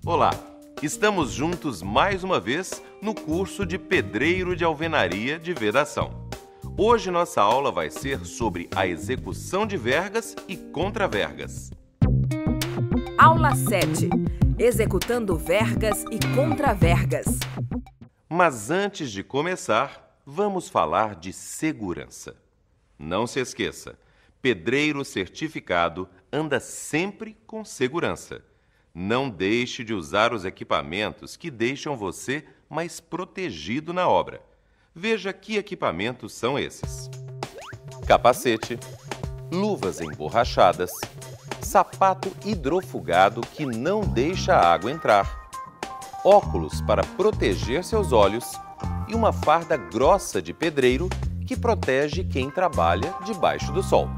Olá, estamos juntos mais uma vez no curso de Pedreiro de Alvenaria de Vedação. Hoje nossa aula vai ser sobre a execução de vergas e contravergas. Aula 7. Executando vergas e contravergas. Mas antes de começar, vamos falar de segurança. Não se esqueça, pedreiro certificado anda sempre com segurança. Não deixe de usar os equipamentos que deixam você mais protegido na obra. Veja que equipamentos são esses: capacete, luvas emborrachadas, sapato hidrofugado que não deixa a água entrar, óculos para proteger seus olhos e uma farda grossa de pedreiro que protege quem trabalha debaixo do sol.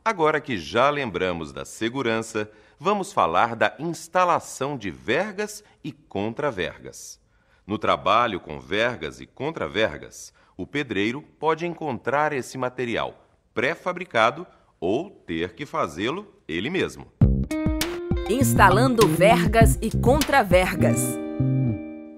Agora que já lembramos da segurança, vamos falar da instalação de vergas e contravergas. No trabalho com vergas e contravergas, o pedreiro pode encontrar esse material pré-fabricado ou ter que fazê-lo ele mesmo. Instalando vergas e contravergas.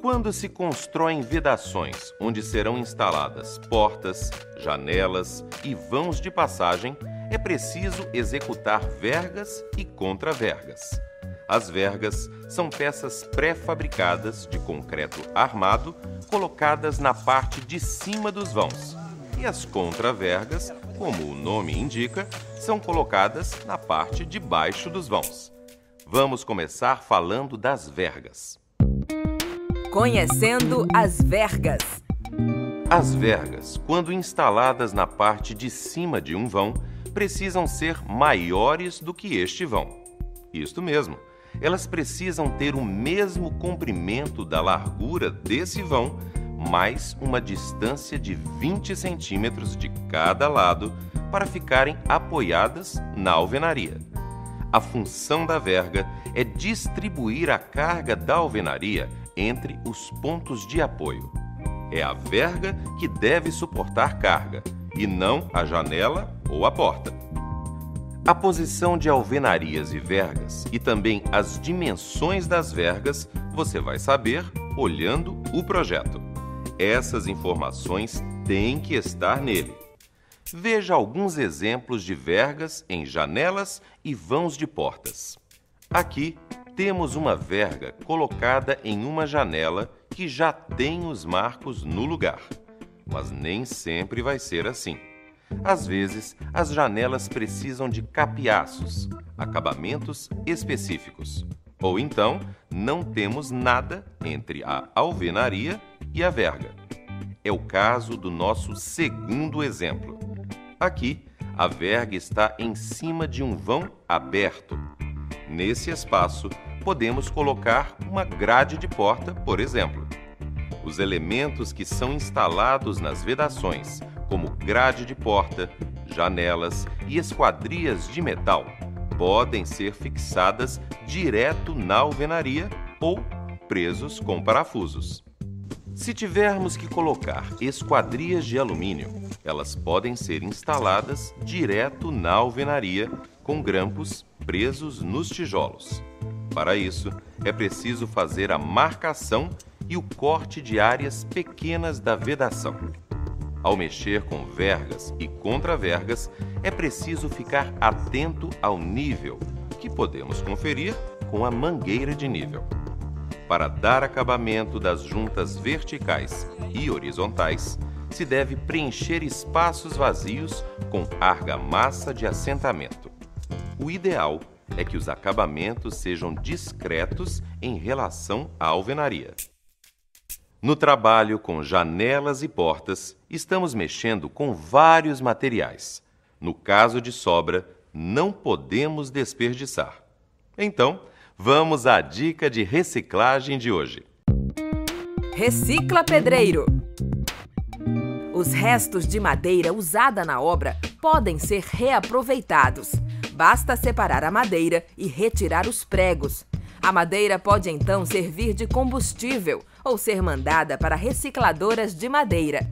Quando se constroem vedações onde serão instaladas portas, janelas e vãos de passagem, é preciso executar vergas e contravergas. As vergas são peças pré-fabricadas de concreto armado colocadas na parte de cima dos vãos. E as contravergas, como o nome indica, são colocadas na parte de baixo dos vãos. Vamos começar falando das vergas. Conhecendo as vergas. As vergas, quando instaladas na parte de cima de um vão, precisam ser maiores do que este vão. Isto mesmo, elas precisam ter o mesmo comprimento da largura desse vão, mais uma distância de 20 centímetros de cada lado para ficarem apoiadas na alvenaria. A função da verga é distribuir a carga da alvenaria entre os pontos de apoio. É a verga que deve suportar carga, e não a janela ou a porta. A posição de alvenarias e vergas e também as dimensões das vergas você vai saber olhando o projeto. Essas informações têm que estar nele. Veja alguns exemplos de vergas em janelas e vãos de portas. Aqui temos uma verga colocada em uma janela que já tem os marcos no lugar. Mas nem sempre vai ser assim. Às vezes, as janelas precisam de capeaços, acabamentos específicos. Ou então, não temos nada entre a alvenaria e a verga. É o caso do nosso segundo exemplo. Aqui, a verga está em cima de um vão aberto. Nesse espaço, podemos colocar uma grade de porta, por exemplo. Os elementos que são instalados nas vedações, como grade de porta, janelas e esquadrias de metal, podem ser fixadas direto na alvenaria ou presos com parafusos. Se tivermos que colocar esquadrias de alumínio, elas podem ser instaladas direto na alvenaria com grampos presos nos tijolos. Para isso, é preciso fazer a marcação e o corte de áreas pequenas da vedação. Ao mexer com vergas e contravergas, é preciso ficar atento ao nível, que podemos conferir com a mangueira de nível. Para dar acabamento das juntas verticais e horizontais, se deve preencher espaços vazios com argamassa de assentamento. O ideal é que os acabamentos sejam discretos em relação à alvenaria. No trabalho com janelas e portas, estamos mexendo com vários materiais. No caso de sobra, não podemos desperdiçar. Então, vamos à dica de reciclagem de hoje. Recicla pedreiro. Os restos de madeira usada na obra podem ser reaproveitados. Basta separar a madeira e retirar os pregos. A madeira pode então servir de combustível ou ser mandada para recicladoras de madeira.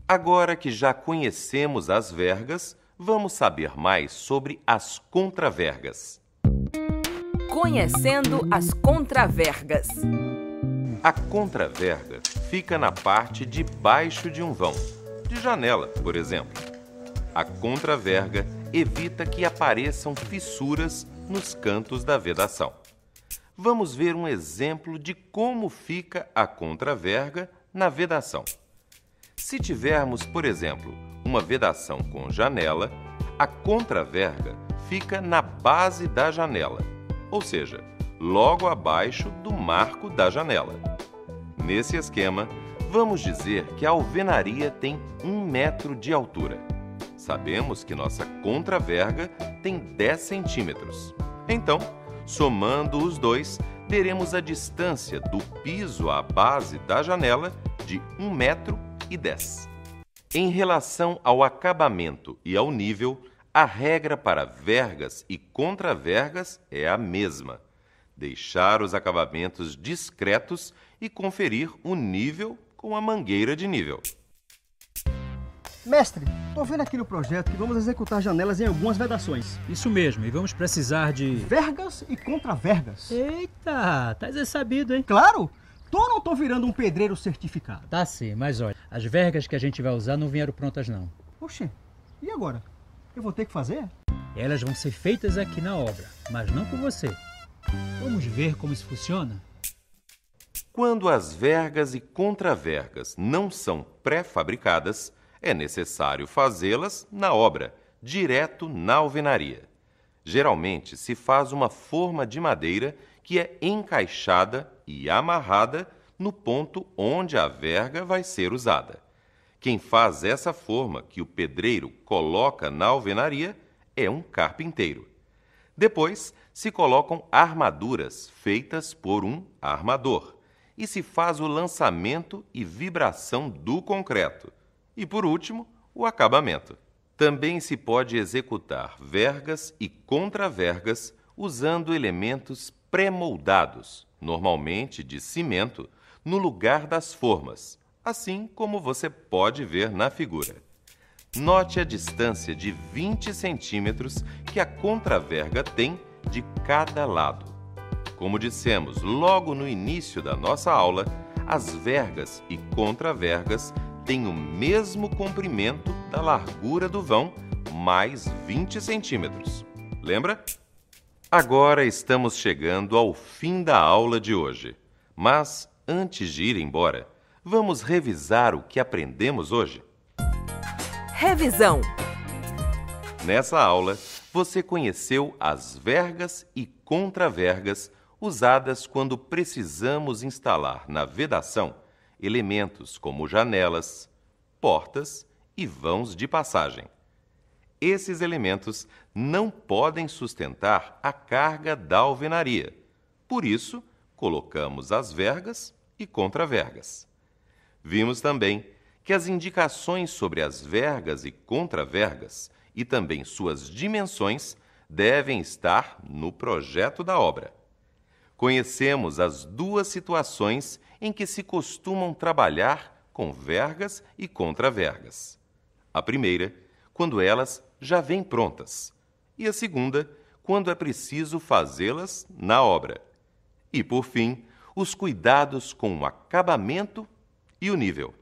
Agora que já conhecemos as vergas, vamos saber mais sobre as contravergas. Conhecendo as contravergas. A contraverga fica na parte de baixo de um vão, de janela, por exemplo. A contraverga evita que apareçam fissuras nos cantos da vedação. Vamos ver um exemplo de como fica a contraverga na vedação. Se tivermos, por exemplo, uma vedação com janela, a contraverga fica na base da janela, ou seja, logo abaixo do marco da janela. Nesse esquema, vamos dizer que a alvenaria tem 1 metro de altura. Sabemos que nossa contraverga tem 10 centímetros. Então, somando os dois, teremos a distância do piso à base da janela de 1,10 metro. Em relação ao acabamento e ao nível, a regra para vergas e contravergas é a mesma: deixar os acabamentos discretos e conferir o nível com a mangueira de nível. Mestre, estou vendo aqui no projeto que vamos executar janelas em algumas vedações. Isso mesmo, e vamos precisar de... vergas e contravergas. Eita, tá sabido, hein? Claro! Tô ou não tô virando um pedreiro certificado? Tá sim, mas olha, as vergas que a gente vai usar não vieram prontas não. Oxê, e agora? Eu vou ter que fazer? Elas vão ser feitas aqui na obra, mas não por você. Vamos ver como isso funciona? Quando as vergas e contravergas não são pré-fabricadas, é necessário fazê-las na obra, direto na alvenaria. Geralmente se faz uma forma de madeira que é encaixada e amarrada no ponto onde a verga vai ser usada. Quem faz essa forma que o pedreiro coloca na alvenaria é um carpinteiro. Depois se colocam armaduras feitas por um armador e se faz o lançamento e vibração do concreto. E, por último, o acabamento. Também se pode executar vergas e contravergas usando elementos pré-moldados, normalmente de cimento, no lugar das formas, assim como você pode ver na figura. Note a distância de 20 centímetros que a contraverga tem de cada lado. Como dissemos logo no início da nossa aula, as vergas e contravergas têm o mesmo comprimento da largura do vão, mais 20 centímetros. Lembra? Agora estamos chegando ao fim da aula de hoje. Mas, antes de ir embora, vamos revisar o que aprendemos hoje? Revisão. Nessa aula, você conheceu as vergas e contravergas usadas quando precisamos instalar na vedação elementos como janelas, portas e vãos de passagem. Esses elementos não podem sustentar a carga da alvenaria. Por isso, colocamos as vergas e contravergas. Vimos também que as indicações sobre as vergas e contravergas e também suas dimensões devem estar no projeto da obra. Conhecemos as duas situações em que se costumam trabalhar com vergas e contravergas. A primeira, quando elas já vêm prontas, e a segunda, quando é preciso fazê-las na obra. E, por fim, os cuidados com o acabamento e o nível.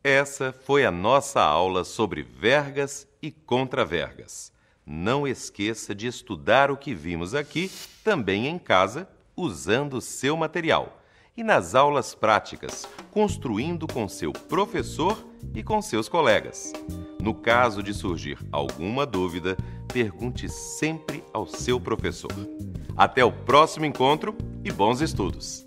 Essa foi a nossa aula sobre vergas e contravergas. Não esqueça de estudar o que vimos aqui também em casa, usando o seu material, e nas aulas práticas, construindo com seu professor e com seus colegas. No caso de surgir alguma dúvida, pergunte sempre ao seu professor. Até o próximo encontro e bons estudos!